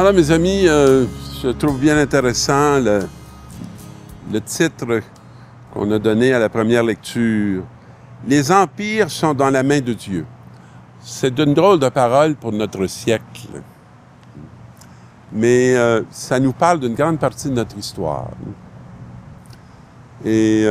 Alors, mes amis, je trouve bien intéressant le titre qu'on a donné à la première lecture. « Les empires sont dans la main de Dieu ». C'est une drôle de parole pour notre siècle. Mais ça nous parle d'une grande partie de notre histoire. Et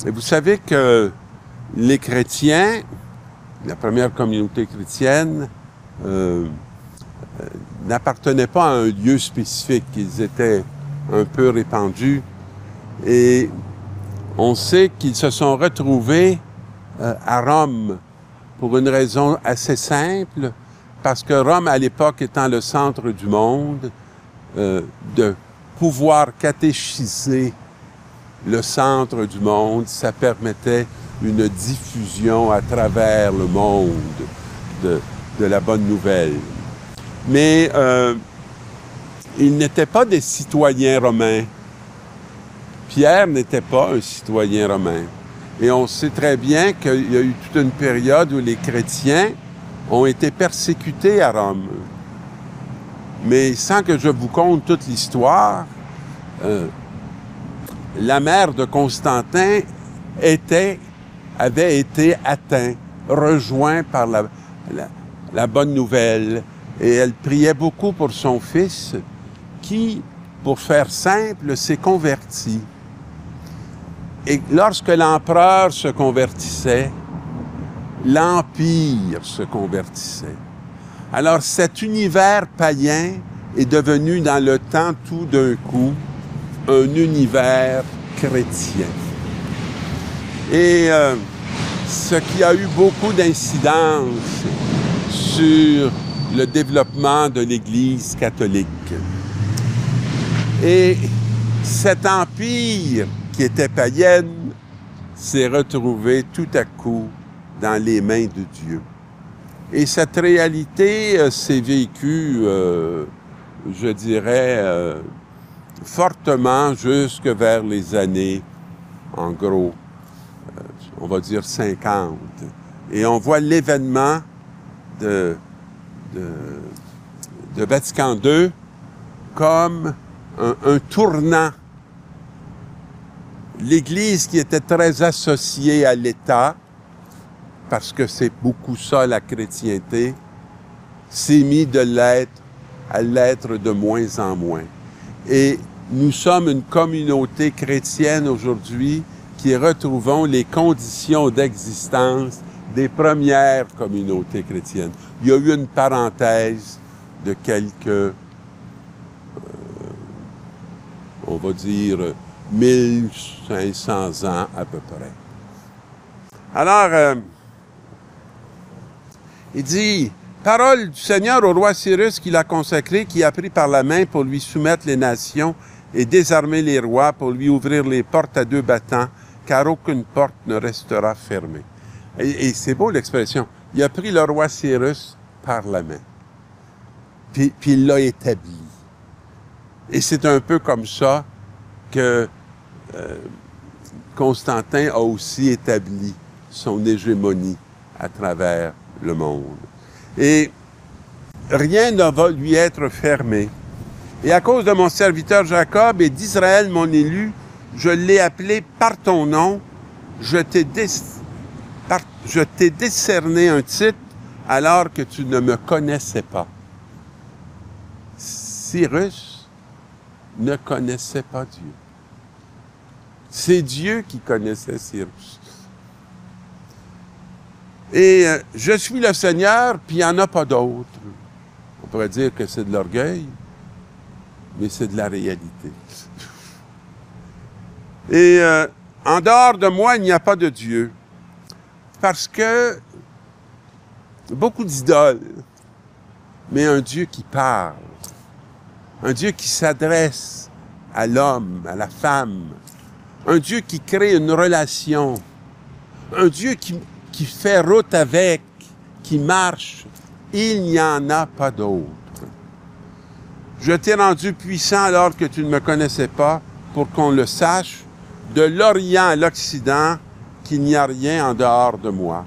vous savez que les chrétiens, la première communauté chrétienne, n'appartenaient pas à un lieu spécifique. Ils étaient un peu répandus. Et on sait qu'ils se sont retrouvés à Rome pour une raison assez simple, parce que Rome, à l'époque, étant le centre du monde, de pouvoir catéchiser le centre du monde, ça permettait une diffusion à travers le monde de la bonne nouvelle. Mais ils n'étaient pas des citoyens romains. Pierre n'était pas un citoyen romain. Et on sait très bien qu'il y a eu toute une période où les chrétiens ont été persécutés à Rome. Mais sans que je vous conte toute l'histoire, la mère de Constantin avait été atteinte, rejointe par la bonne nouvelle. Et elle priait beaucoup pour son fils qui, pour faire simple, s'est converti. Et lorsque l'empereur se convertissait, l'Empire se convertissait. Alors cet univers païen est devenu dans le temps tout d'un coup un univers chrétien. Et ce qui a eu beaucoup d'incidence sur le développement de l'Église catholique. Et cet empire qui était païenne s'est retrouvé tout à coup dans les mains de Dieu. Et cette réalité s'est vécue, je dirais, fortement jusque vers les années, en gros, on va dire 50. Et on voit l'événement de Vatican II comme un tournant. L'Église qui était très associée à l'État, parce que c'est beaucoup ça la chrétienté, s'est mis de l'être à l'être de moins en moins. Et nous sommes une communauté chrétienne aujourd'hui qui retrouvons les conditions d'existence des premières communautés chrétiennes. Il y a eu une parenthèse de quelques, on va dire, 1500 ans à peu près. Alors, il dit, « Parole du Seigneur au roi Cyrus qui l'a consacré, qui a pris par la main pour lui soumettre les nations et désarmer les rois, pour lui ouvrir les portes à deux battants, car aucune porte ne restera fermée. » Et c'est beau l'expression. Il a pris le roi Cyrus par la main. Puis il l'a établi. Et c'est un peu comme ça que Constantin a aussi établi son hégémonie à travers le monde. Et rien ne va lui être fermé. Et à cause de mon serviteur Jacob et d'Israël, mon élu, je l'ai appelé par ton nom, je t'ai décerné un titre alors que tu ne me connaissais pas. Cyrus ne connaissait pas Dieu. C'est Dieu qui connaissait Cyrus. Et je suis le Seigneur, puis il n'y en a pas d'autre. On pourrait dire que c'est de l'orgueil, mais c'est de la réalité. Et en dehors de moi, il n'y a pas de Dieu. Parce que beaucoup d'idoles, mais un Dieu qui parle, un Dieu qui s'adresse à l'homme, à la femme, un Dieu qui crée une relation, un Dieu qui fait route avec, qui marche, il n'y en a pas d'autre. Je t'ai rendu puissant alors que tu ne me connaissais pas, pour qu'on le sache, de l'Orient à l'Occident, qu'il n'y a rien en dehors de moi.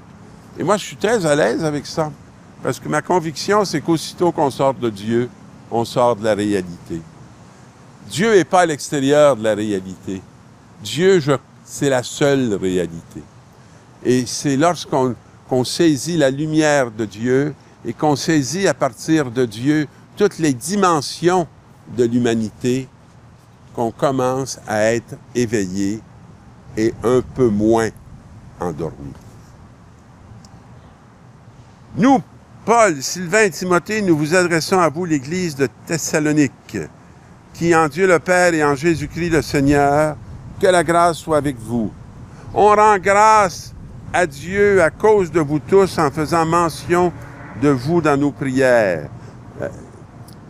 Et moi, je suis très à l'aise avec ça, parce que ma conviction, c'est qu'aussitôt qu'on sort de Dieu, on sort de la réalité. Dieu n'est pas à l'extérieur de la réalité. Dieu, c'est la seule réalité. Et c'est lorsqu'on saisit la lumière de Dieu et qu'on saisit à partir de Dieu toutes les dimensions de l'humanité qu'on commence à être éveillé et un peu moins endormi. Nous, Paul, Sylvain et Timothée, nous vous adressons à vous, l'Église de Thessalonique, qui en Dieu le Père et en Jésus-Christ le Seigneur, que la grâce soit avec vous. On rend grâce à Dieu à cause de vous tous en faisant mention de vous dans nos prières.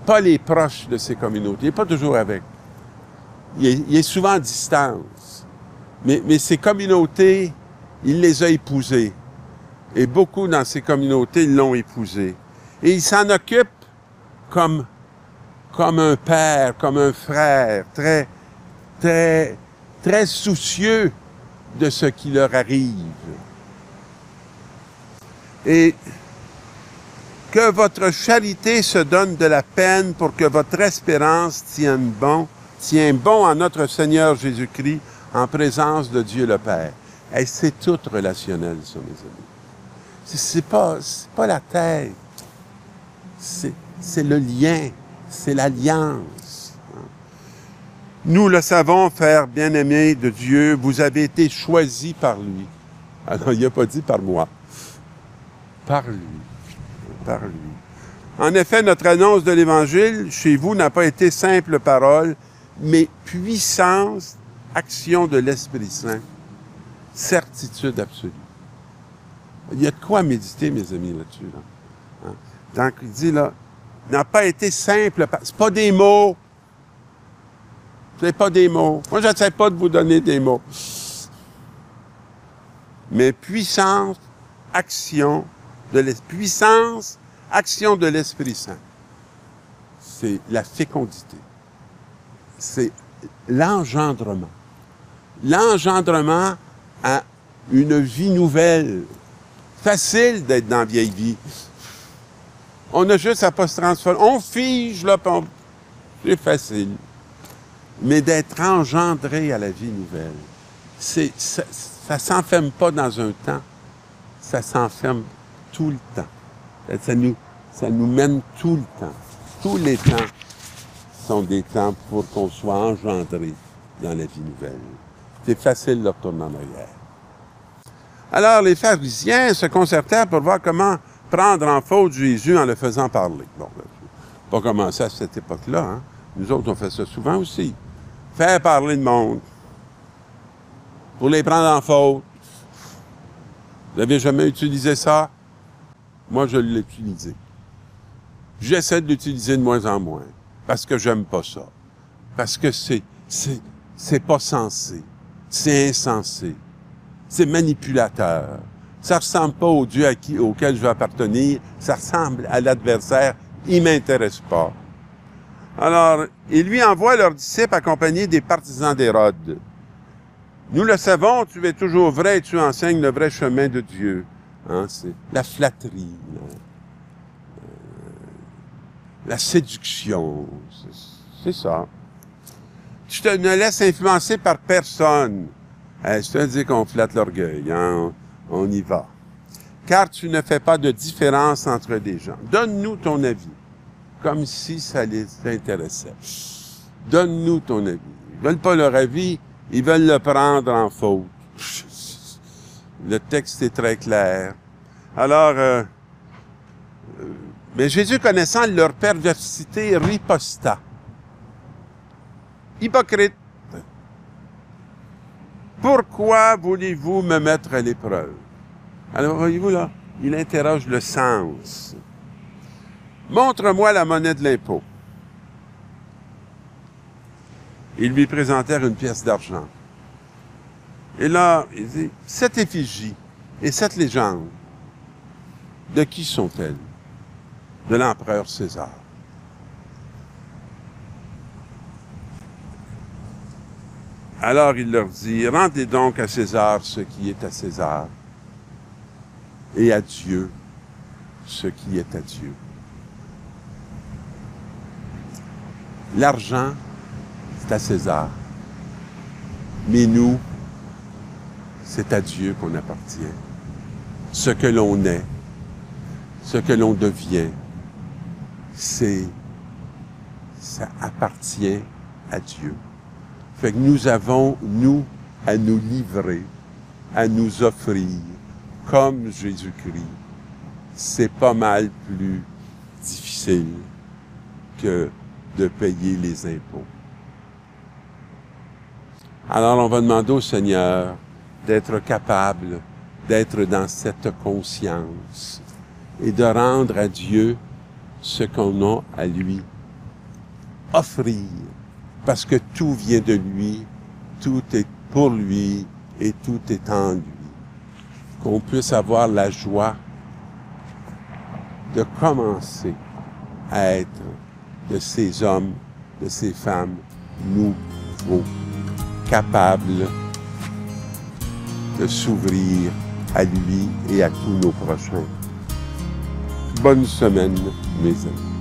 Paul est proche de ces communautés, il n'est pas toujours avec. Il est souvent à distance. Mais ces communautés, il les a épousées. Et beaucoup dans ces communautés l'ont épousé. Et il s'en occupe comme un père, comme un frère, très, très, très soucieux de ce qui leur arrive. Et que votre charité se donne de la peine pour que votre espérance tienne bon en notre Seigneur Jésus-Christ, en présence de Dieu le Père. Et c'est tout relationnel, ça, mes amis. C'est pas la tête. C'est le lien. C'est l'alliance. Nous le savons, frères bien-aimés de Dieu, vous avez été choisis par lui. Alors, il n'a pas dit par moi. Par lui. Par lui. En effet, notre annonce de l'Évangile chez vous n'a pas été simple parole, mais puissance, action de l'Esprit Saint, certitude absolue. Il y a de quoi méditer, mes amis, là-dessus. Là. Hein? Donc, il dit, là, n'a pas été simple. C'est pas des mots. C'est pas des mots. Moi, je n'essaie pas de vous donner des mots. Mais puissance, action de l'Esprit Saint. C'est la fécondité. C'est l'engendrement. L'engendrement à une vie nouvelle. Facile d'être dans la vieille vie. On a juste à pas se transformer. On fige, là, c'est facile. Mais d'être engendré à la vie nouvelle, ça ne s'enferme pas dans un temps, ça s'enferme tout le temps. Ça nous mène tout le temps. Tous les temps sont des temps pour qu'on soit engendré dans la vie nouvelle. C'est facile de retourner en arrière. Alors, les pharisiens se concertèrent pour voir comment prendre en faute Jésus en le faisant parler. Bon, pas commencer à cette époque-là, hein. Nous autres, on fait ça souvent aussi. Faire parler le monde. Pour les prendre en faute. Vous n'avez jamais utilisé ça? Moi, je l'ai utilisé. J'essaie de l'utiliser de moins en moins. Parce que j'aime pas ça. Parce que c'est pas sensé. C'est insensé. C'est manipulateur. Ça ressemble pas au Dieu auquel je veux appartenir. Ça ressemble à l'adversaire. Il m'intéresse pas. Alors, il lui envoie leurs disciples accompagnés des partisans d'Hérode. Nous le savons, tu es toujours vrai et tu enseignes le vrai chemin de Dieu. Hein, c'est la flatterie, la séduction, c'est ça. Tu ne laisses influencer par personne. C'est-à-dire qu'on flatte l'orgueil, hein, on y va. Car tu ne fais pas de différence entre les gens. Donne-nous ton avis, comme si ça les intéressait. Donne-nous ton avis. Ils ne veulent pas leur avis, ils veulent le prendre en faute. Le texte est très clair. Alors, mais Jésus, connaissant leur perversité, riposta. Hypocrite. Pourquoi voulez-vous me mettre à l'épreuve? Alors, voyez-vous là, il interroge le sens. Montre-moi la monnaie de l'impôt. Ils lui présentèrent une pièce d'argent. Et là, il dit, cette effigie et cette légende, de qui sont-elles? De l'empereur César. Alors il leur dit, rendez donc à César ce qui est à César, et à Dieu ce qui est à Dieu. L'argent, c'est à César. Mais nous, c'est à Dieu qu'on appartient. Ce que l'on est, ce que l'on devient, ça appartient à Dieu. Fait que nous avons, nous, à nous livrer, à nous offrir, comme Jésus-Christ. C'est pas mal plus difficile que de payer les impôts. Alors, on va demander au Seigneur d'être capable d'être dans cette conscience et de rendre à Dieu ce qu'on a à lui offrir, parce que tout vient de lui, tout est pour lui et tout est en lui. Qu'on puisse avoir la joie de commencer à être de ces hommes, de ces femmes nouveaux, capables de s'ouvrir à lui et à tous nos prochains. Bonne semaine, mes amis.